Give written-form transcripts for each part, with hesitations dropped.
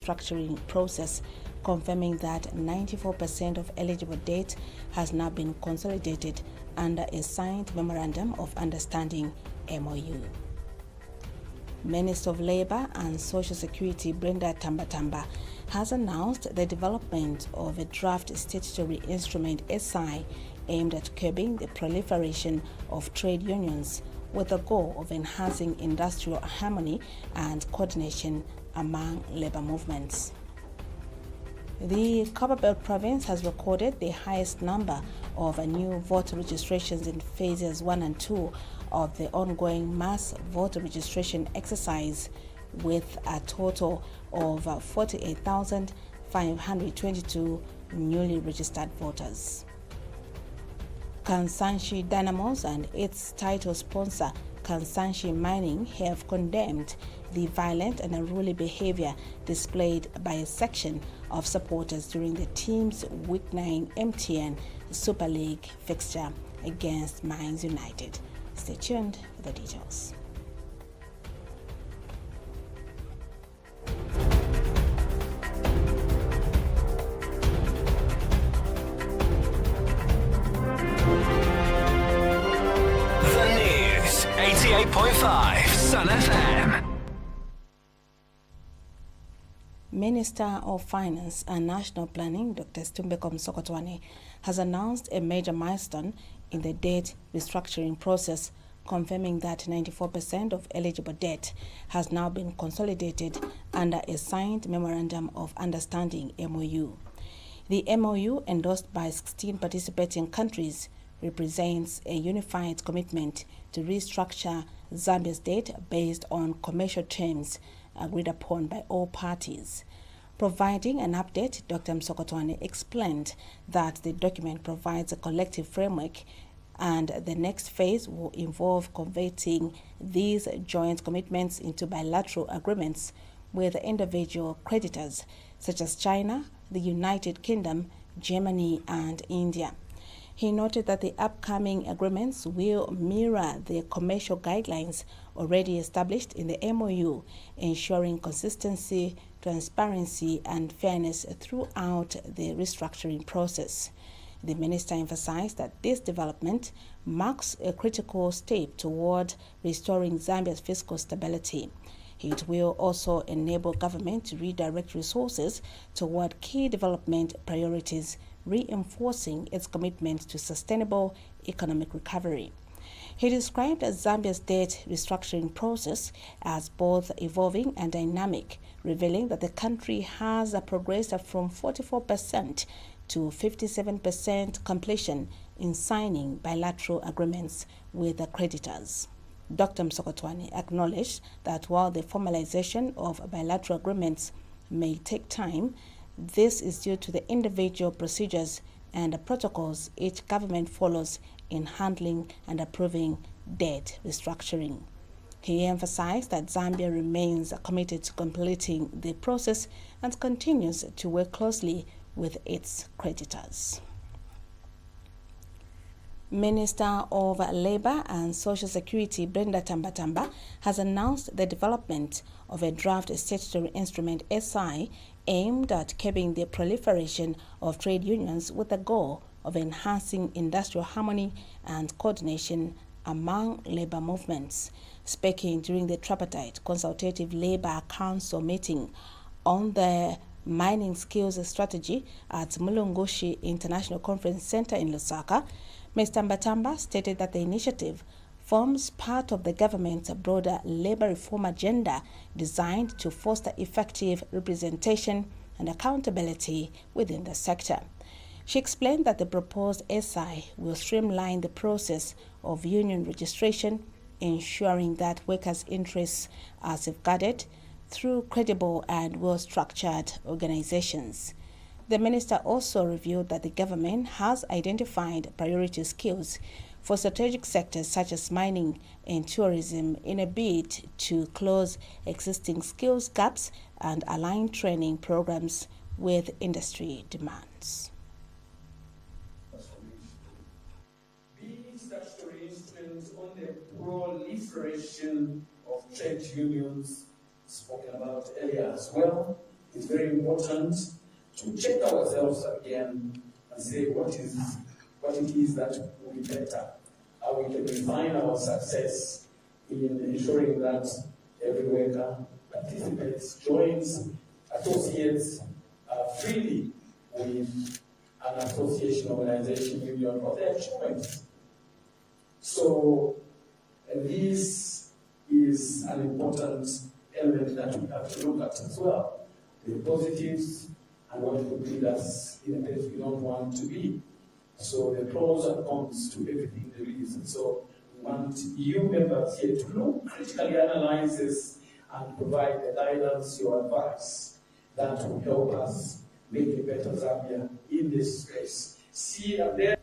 restructuring process, confirming that 94% of eligible debt has now been consolidated under a signed Memorandum of Understanding MOU. Minister of Labour and Social Security Brenda Tambatamba has announced the development of a draft statutory instrument SI aimed at curbing the proliferation of trade unions with the goal of enhancing industrial harmony and coordination among labour movements. The Copperbelt province has recorded the highest number of new voter registrations in phases 1 and 2 of the ongoing mass voter registration exercise, with a total of 48,522 newly registered voters. Kansanshi Dynamos and its title sponsor, Kansanshi Mining, have condemned the violent and unruly behavior displayed by a section of supporters during the team's Week 9 MTN Super League fixture against Mines United. Stay tuned for the details. The News, 88.5 Sun FM. Minister of Finance and National Planning, Dr. Stumbeko Msokotwane, has announced a major milestone in the debt restructuring process, confirming that 94% of eligible debt has now been consolidated under a signed Memorandum of Understanding MOU. The MOU, endorsed by 16 participating countries, represents a unified commitment to restructure Zambia's debt based on commercial terms agreed upon by all parties. Providing an update, Dr. Msokotwane explained that the document provides a collective framework, and the next phase will involve converting these joint commitments into bilateral agreements with individual creditors such as China, the United Kingdom, Germany, and India. He noted that the upcoming agreements will mirror the commercial guidelines already established in the MOU, ensuring consistency, transparency, and fairness throughout the restructuring process. The minister emphasized that this development marks a critical step toward restoring Zambia's fiscal stability. It will also enable government to redirect resources toward key development priorities, reinforcing its commitment to sustainable economic recovery. He described Zambia's debt restructuring process as both evolving and dynamic, revealing that the country has progressed from 44% to 57% completion in signing bilateral agreements with the creditors. Dr. Msokotwane acknowledged that while the formalization of bilateral agreements may take time, this is due to the individual procedures and the protocols each government follows in handling and approving debt restructuring. He emphasized that Zambia remains committed to completing the process and continues to work closely with its creditors. Minister of Labour and Social Security Brenda Tambatamba has announced the development of a draft statutory instrument SI aimed at curbing the proliferation of trade unions with the goal of enhancing industrial harmony and coordination among labour movements. Speaking during the Tripartite Consultative Labour Council meeting on the mining skills strategy at Mulungushi International Conference Center in Lusaka, Ms. Tambatamba stated that the initiative forms part of the government's broader labor reform agenda designed to foster effective representation and accountability within the sector. She explained that the proposed SI will streamline the process of union registration, ensuring that workers' interests are safeguarded through credible and well-structured organizations. The minister also revealed that the government has identified priority skills for strategic sectors such as mining and tourism in a bid to close existing skills gaps and align training programs with industry demands. Statutory instruments on the proliferation of trade unions spoken about earlier as well. It's very important to check ourselves again and say what it is that will be better, how we can refine our success in ensuring that every worker participates, joins, associates freely with an association, organization, union of their choice. So this is an important element that we have to look at as well. The positives and what could lead us in a place we don't want to be. So the pros and cons to everything there is. And so we want you members here to look, critically analyze this and provide the guidance, your advice that will help us make a better Zambia in this space. See and there.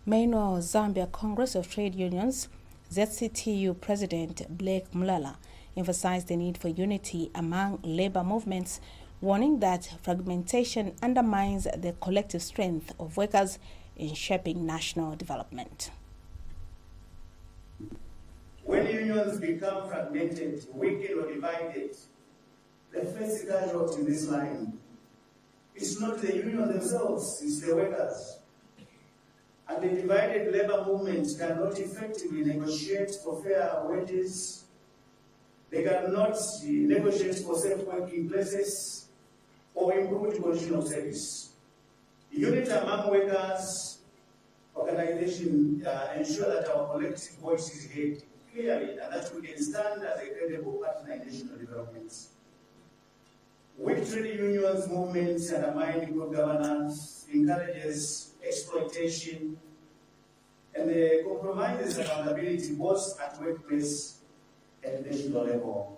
Meanwhile, Zambia Congress of Trade Unions, ZCTU President Blake Mulala, emphasized the need for unity among labor movements, warning that fragmentation undermines the collective strength of workers in shaping national development. When unions become fragmented, weakened or divided, the first casualty in this line is not the union themselves, it's the workers. And the divided labor movement cannot effectively negotiate for fair wages. They cannot negotiate for safe working places or improved condition of service. Unity among workers, organization ensure that our collective voice is heard clearly and that we can stand as a credible partner in national development. Weak trade unions movements undermine good governance, encourages exploitation, and compromises accountability both at workplace and national level.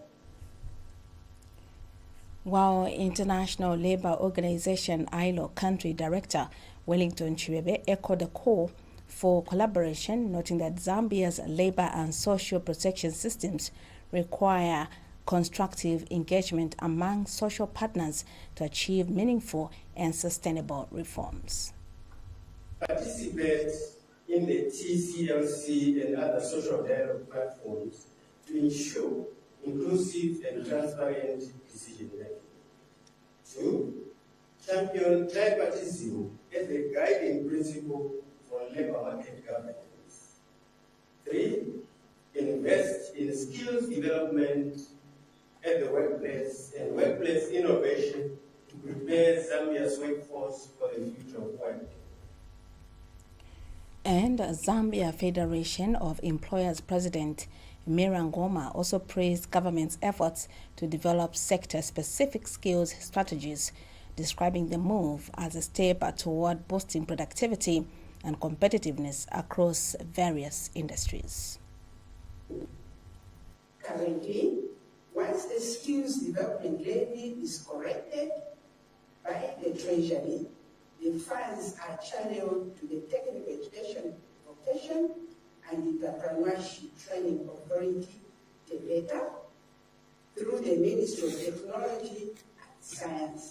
While International Labour Organization ILO Country Director Wellington Chiwebe echoed the call for collaboration, noting that Zambia's labour and social protection systems require constructive engagement among social partners to achieve meaningful and sustainable reforms. Participate in the TCLC and other social dialogue platforms to ensure inclusive and transparent decision making. 2. Champion tripartism as a guiding principle for labor market governance. 3. Invest in skills development at the workplace and workplace innovation to prepare Zambia's workforce for the future of work. And Zambia Federation of Employers President Mirangoma also praised government's efforts to develop sector-specific skills strategies, describing the move as a step toward boosting productivity and competitiveness across various industries. Currently, once the skills development levy is corrected by the Treasury, the funds are channeled to the Technical Education Vocation and Entrepreneurship Training Authority, TEVETA, through the Ministry of Technology and Science.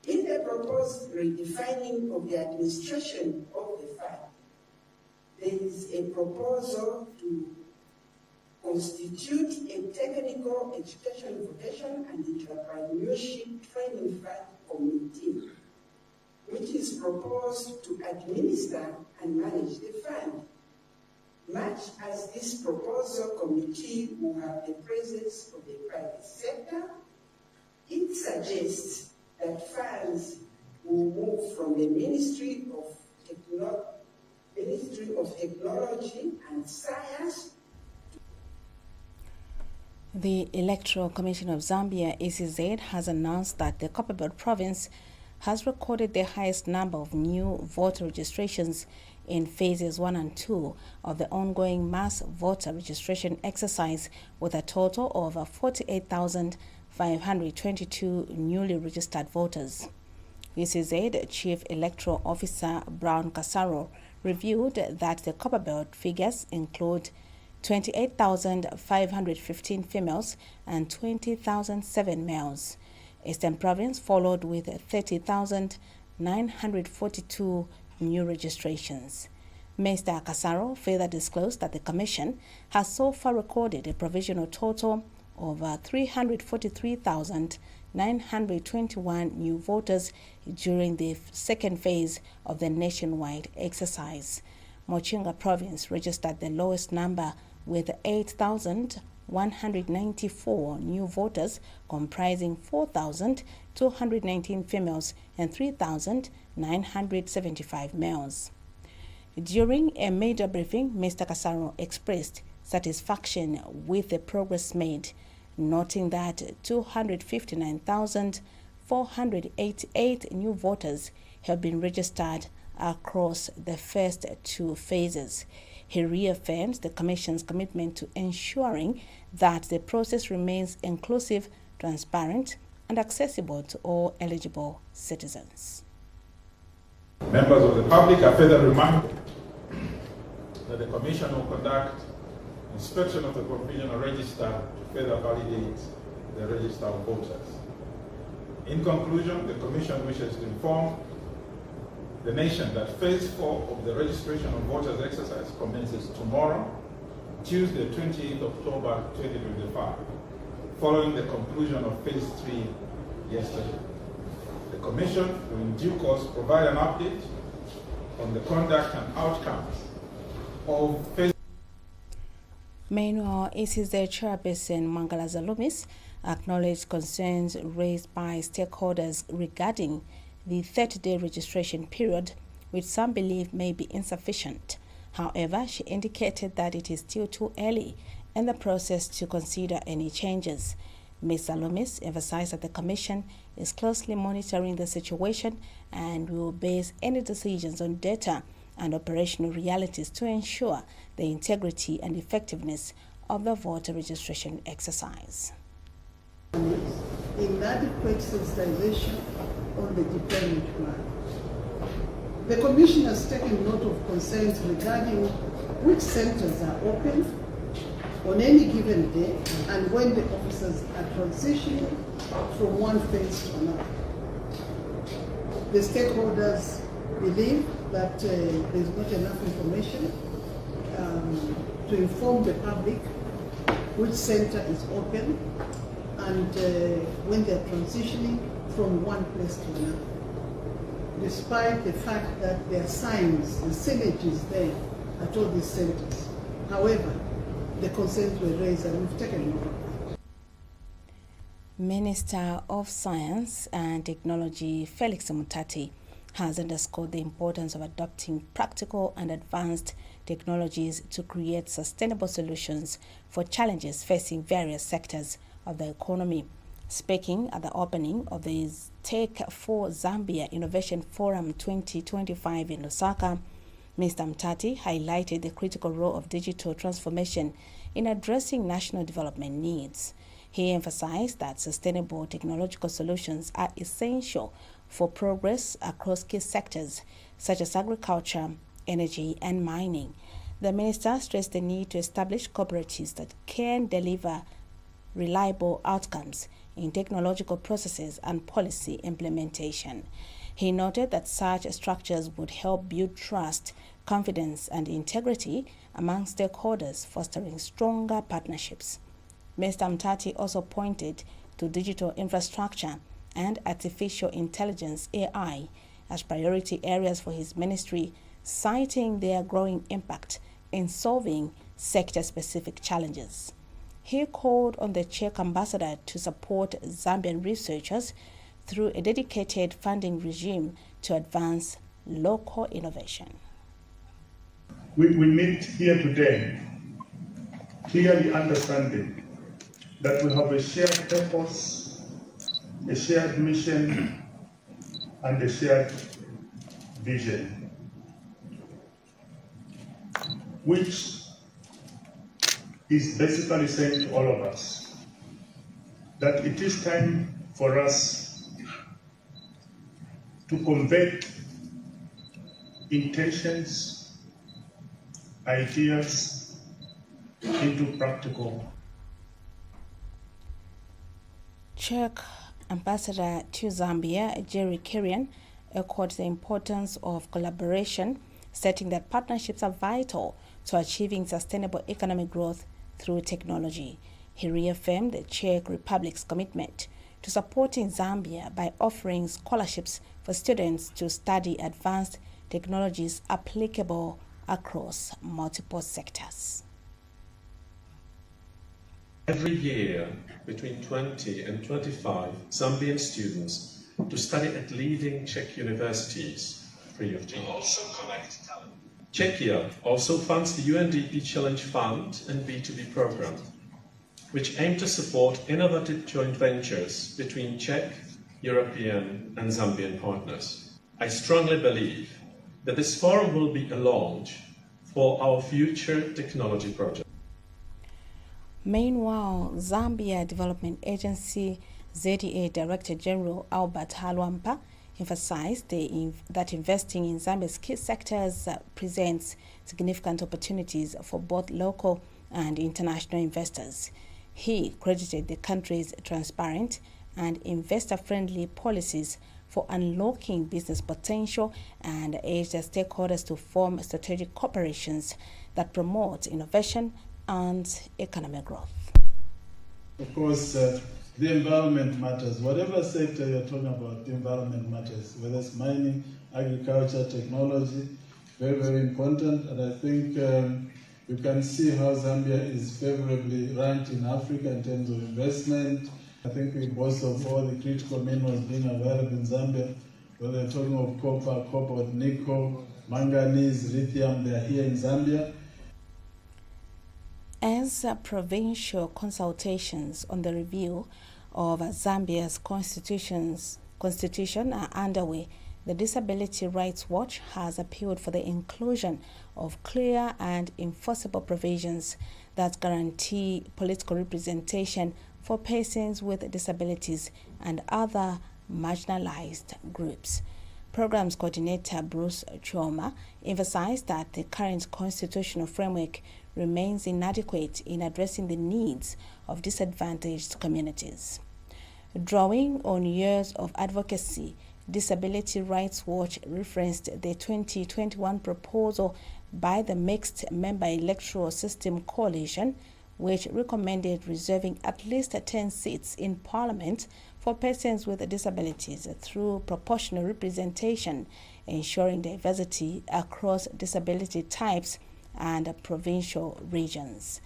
In the proposed redefining of the administration of the fund, there is a proposal to constitute a Technical Education Vocation and Entrepreneurship Training Fund Committee, which is proposed to administer and manage the fund. Much as this proposal committee will have the presence of the private sector, it suggests that funds will move from the Ministry of Technology and Science. The Electoral Commission of Zambia, ECZ, has announced that the Copperbelt province has recorded the highest number of new voter registrations in phases 1 and 2 of the ongoing mass voter registration exercise, with a total of 48,522 newly registered voters. ECZ Chief Electoral Officer Brown Kasaro reviewed that the Copperbelt figures include 28,515 females and 20,007 males. Eastern Province followed with 30,942 new registrations. Mr. Kasaro further disclosed that the Commission has so far recorded a provisional total over 343,921 new voters during the second phase of the nationwide exercise. Mochinga province registered the lowest number with 8,194 new voters, comprising 4,219 females and 3,975 males. During a major briefing, Mr. Kasaro expressed satisfaction with the progress made, noting that 259,488 new voters have been registered across the first two phases. He reaffirms the Commission's commitment to ensuring that the process remains inclusive, transparent, and accessible to all eligible citizens. Members of the public are further reminded that the Commission will conduct inspection of the provisional register to further validate the register of voters. In conclusion, the Commission wishes to inform the nation that Phase 4 of the registration of voters exercise commences tomorrow, Tuesday, 28th October 2025, following the conclusion of Phase 3 yesterday. The Commission will in due course provide an update on the conduct and outcomes of Phase. Meanwhile, the chairperson Mangala Zalumis acknowledged concerns raised by stakeholders regarding the 30-day registration period, which some believe may be insufficient. However, she indicated that it is still too early in the process to consider any changes. Ms. Zalumis emphasized that the Commission is closely monitoring the situation and will base any decisions on data and operational realities to ensure the integrity and effectiveness of the voter registration exercise. Inadequate sensitization on the deployment plan. The Commission has taken note of concerns regarding which centers are open on any given day and when the officers are transitioning from one phase to another. The stakeholders believe that there is not enough information to inform the public which center is open and when they are transitioning from one place to another, despite the fact that there are signs, the signage is there at all these centers. However, the concerns were raised and we've taken note of that. Minister of Science and Technology Felix Mutati has underscored the importance of adopting practical and advanced technologies to create sustainable solutions for challenges facing various sectors of the economy. Speaking at the opening of the Tech for Zambia Innovation Forum 2025 in Lusaka, Mr. Mutati highlighted the critical role of digital transformation in addressing national development needs. He emphasized that sustainable technological solutions are essential for progress across key sectors such as agriculture, energy, and mining. The minister stressed the need to establish cooperatives that can deliver reliable outcomes in technological processes and policy implementation. He noted that such structures would help build trust, confidence, and integrity among stakeholders, fostering stronger partnerships. Mr. Mutati also pointed to digital infrastructure and artificial intelligence (AI) as priority areas for his ministry, citing their growing impact in solving sector-specific challenges. He called on the Czech ambassador to support Zambian researchers through a dedicated funding regime to advance local innovation. We meet here today clearly understanding that we have a shared purpose, a shared mission, and a shared vision, which is basically saying to all of us that it is time for us to convert intentions, ideas into practical. Czech ambassador to Zambia, Jerry Kirian, echoed the importance of collaboration, stating that partnerships are vital to achieving sustainable economic growth through technology. He reaffirmed the Czech Republic's commitment to supporting Zambia by offering scholarships for students to study advanced technologies applicable across multiple sectors. Every year, between 20 and 25 Zambian students to study at leading Czech universities free of charge. We also connect talent. Czechia also funds the UNDP Challenge Fund and B2B program, which aim to support innovative joint ventures between Czech, European and Zambian partners. I strongly believe that this forum will be a launch for our future technology project. Meanwhile, Zambia Development Agency ZDA Director General Albert Halwampa emphasized that investing in Zambia's key sectors presents significant opportunities for both local and international investors. He credited the country's transparent and investor-friendly policies for unlocking business potential and urged the stakeholders to form strategic cooperations that promote innovation and economic growth. Of course, the environment matters. Whatever sector you're talking about, the environment matters. Whether it's mining, agriculture, technology, very, very important. And I think you can see how Zambia is favorably ranked in Africa in terms of investment. I think we boast of all the critical minerals being available in Zambia. Whether you're talking of copper, nickel, manganese, lithium, they're here in Zambia. As provincial consultations on the review of Zambia's constitution are underway, the Disability Rights Watch has appealed for the inclusion of clear and enforceable provisions that guarantee political representation for persons with disabilities and other marginalized groups. Programs Coordinator Bruce Choma emphasized that the current constitutional framework remains inadequate in addressing the needs of disadvantaged communities. Drawing on years of advocacy, Disability Rights Watch referenced the 2021 proposal by the Mixed Member Electoral System Coalition, which recommended reserving at least 10 seats in Parliament for persons with disabilities through proportional representation, ensuring diversity across disability types and provincial regions.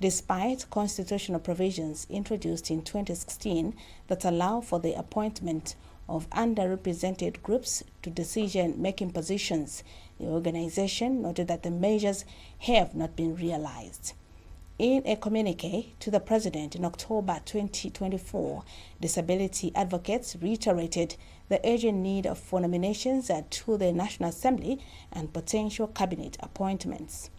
Despite constitutional provisions introduced in 2016 that allow for the appointment of underrepresented groups to decision-making positions, the organization noted that the measures have not been realized. In a communique to the President in October 2024, disability advocates reiterated the urgent need for nominations to the National Assembly and potential cabinet appointments.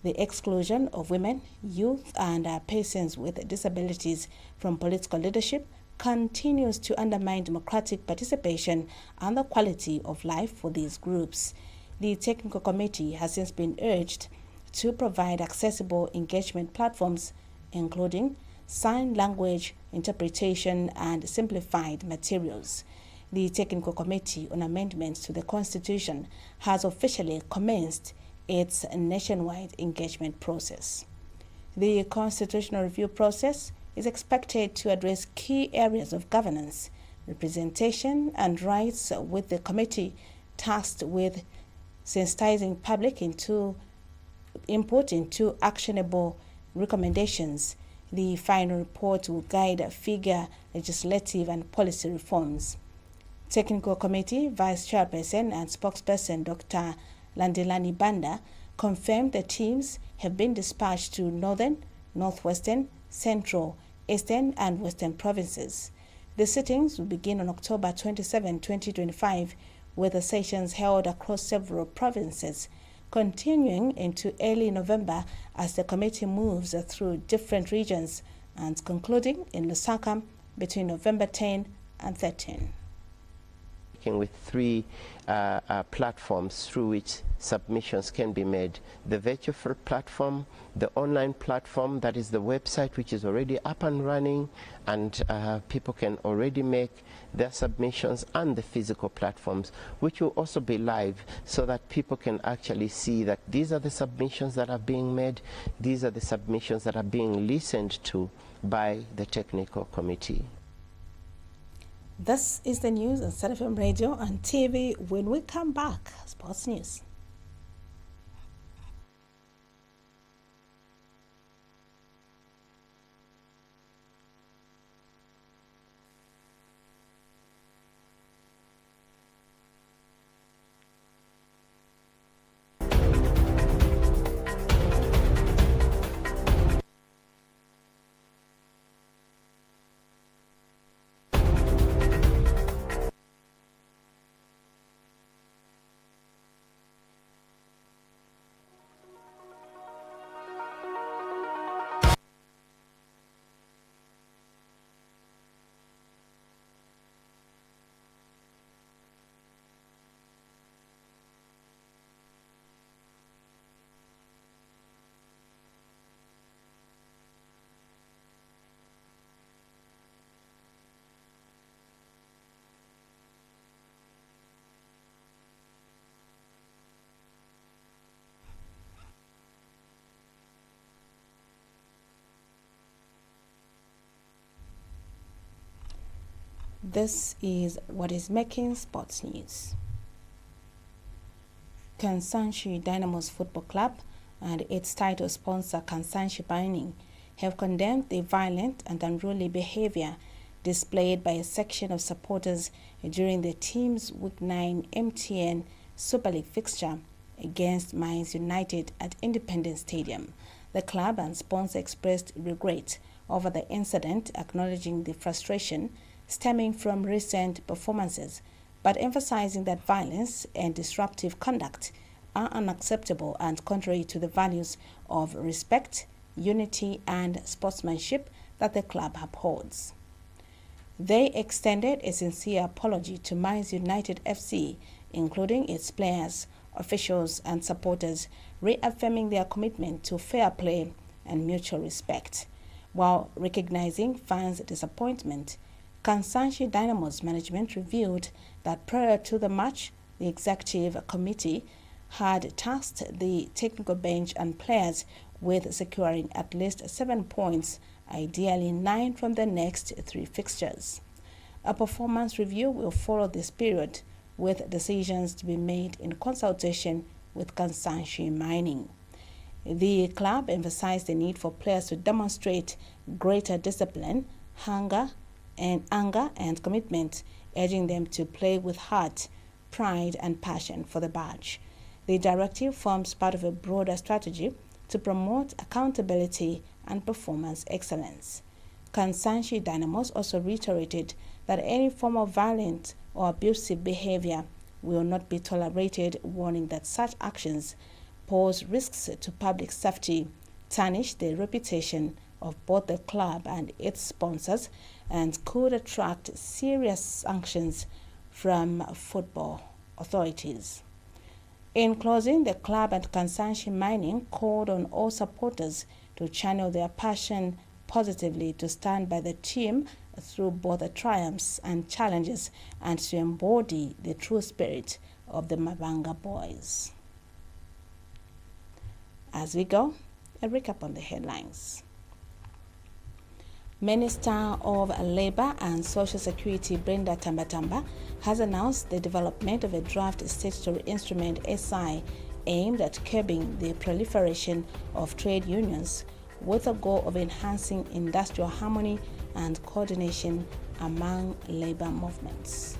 The exclusion of women, youth, and persons with disabilities from political leadership continues to undermine democratic participation and the quality of life for these groups. The Technical Committee has since been urged to provide accessible engagement platforms, including sign language interpretation and simplified materials. The Technical Committee on Amendments to the Constitution has officially commenced its nationwide engagement process. The constitutional review process is expected to address key areas of governance, representation, and rights, with the committee tasked with sensitizing public into input into actionable recommendations. The final report will guide further legislative and policy reforms. Technical Committee Vice Chairperson and Spokesperson Dr. Landelani Banda confirmed the teams have been dispatched to Northern, Northwestern, Central, Eastern and Western provinces. The sittings will begin on October 27, 2025, with the sessions held across several provinces, continuing into early November as the committee moves through different regions and concluding in Lusaka between November 10 and 13. working with three platforms through which submissions can be made. The virtual platform, the online platform, that is the website which is already up and running, and people can already make their submissions, and the physical platforms, which will also be live, so that people can actually see that these are the submissions that are being made, these are the submissions that are being listened to by the technical committee. This is the news on Sun FM Radio and TV. When we come back, sports news. This is what is making sports news. Kansanshi Dynamos Football Club and its title sponsor Kansanshi Mining have condemned the violent and unruly behavior displayed by a section of supporters during the team's Week 9 MTN Super League fixture against Mines United at Independence Stadium. The club and sponsor expressed regret over the incident, acknowledging the frustration stemming from recent performances, but emphasizing that violence and disruptive conduct are unacceptable and contrary to the values of respect, unity, and sportsmanship that the club upholds. They extended a sincere apology to Mines United FC, including its players, officials, and supporters, reaffirming their commitment to fair play and mutual respect. While recognizing fans' disappointment, Kansanshi Dynamo's management revealed that prior to the match, the executive committee had tasked the technical bench and players with securing at least 7 points, ideally 9 from the next 3 fixtures. A performance review will follow this period, with decisions to be made in consultation with Kansanshi Mining. The club emphasized the need for players to demonstrate greater discipline, anger and commitment, urging them to play with heart, pride, and passion for the badge. The directive forms part of a broader strategy to promote accountability and performance excellence. Kansanshi Dynamos also reiterated that any form of violent or abusive behavior will not be tolerated, warning that such actions pose risks to public safety, tarnish the reputation of both the club and its sponsors, and could attract serious sanctions from football authorities. In closing, the club and Kansanshi Mining called on all supporters to channel their passion positively, to stand by the team through both the triumphs and challenges, and to embody the true spirit of the Mabanga boys. As we go, a recap on the headlines. Minister of Labour and Social Security Brenda Tambatamba has announced the development of a draft statutory instrument SI aimed at curbing the proliferation of trade unions, with the goal of enhancing industrial harmony and coordination among labour movements.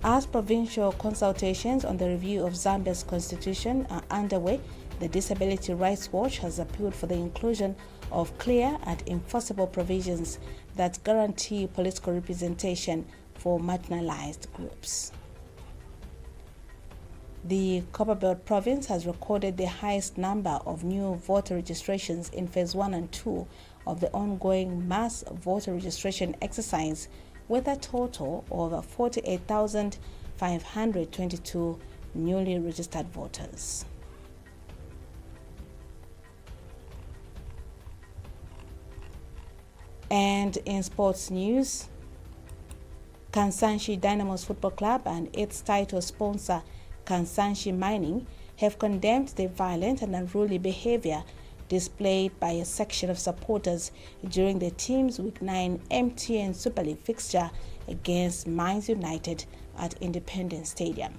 As provincial consultations on the review of Zambia's constitution are underway, the Disability Rights Watch has appealed for the inclusion of clear and enforceable provisions that guarantee political representation for marginalized groups. The Copperbelt province has recorded the highest number of new voter registrations in Phase 1 and 2 of the ongoing mass voter registration exercise, with a total of 48,522 newly registered voters. And in sports news, Kansanshi Dynamos Football Club and its title sponsor Kansanshi Mining have condemned the violent and unruly behavior displayed by a section of supporters during the team's Week 9 MTN Super League fixture against Mines United at Independence Stadium.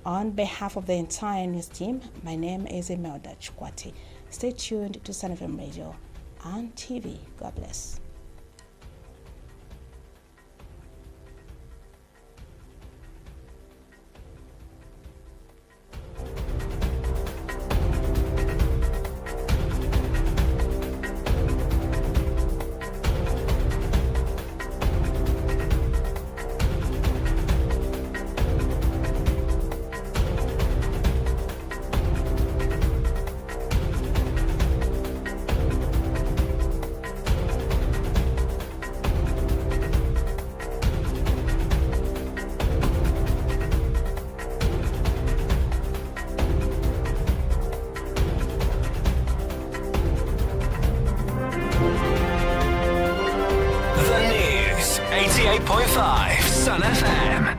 On behalf of the entire news team, my name is Imelda Chukwati. Stay tuned to Sun FM Radio and TV. God bless. The news, 88.5 Sun FM.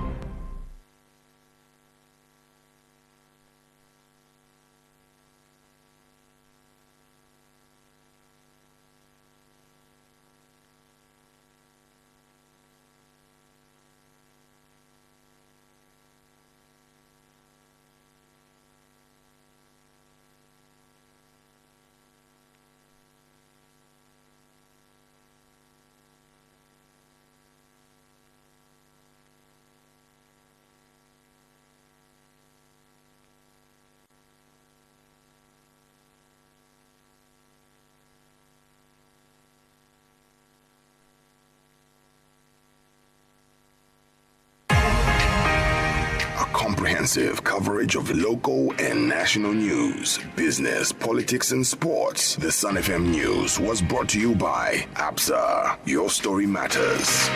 Comprehensive coverage of local and national news, business, politics, and sports. The Sun FM News was brought to you by ABSA. Your story matters.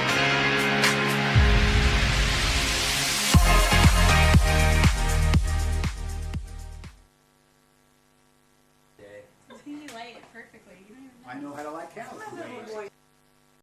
You light it perfectly. You don't even know. I know how to light candles.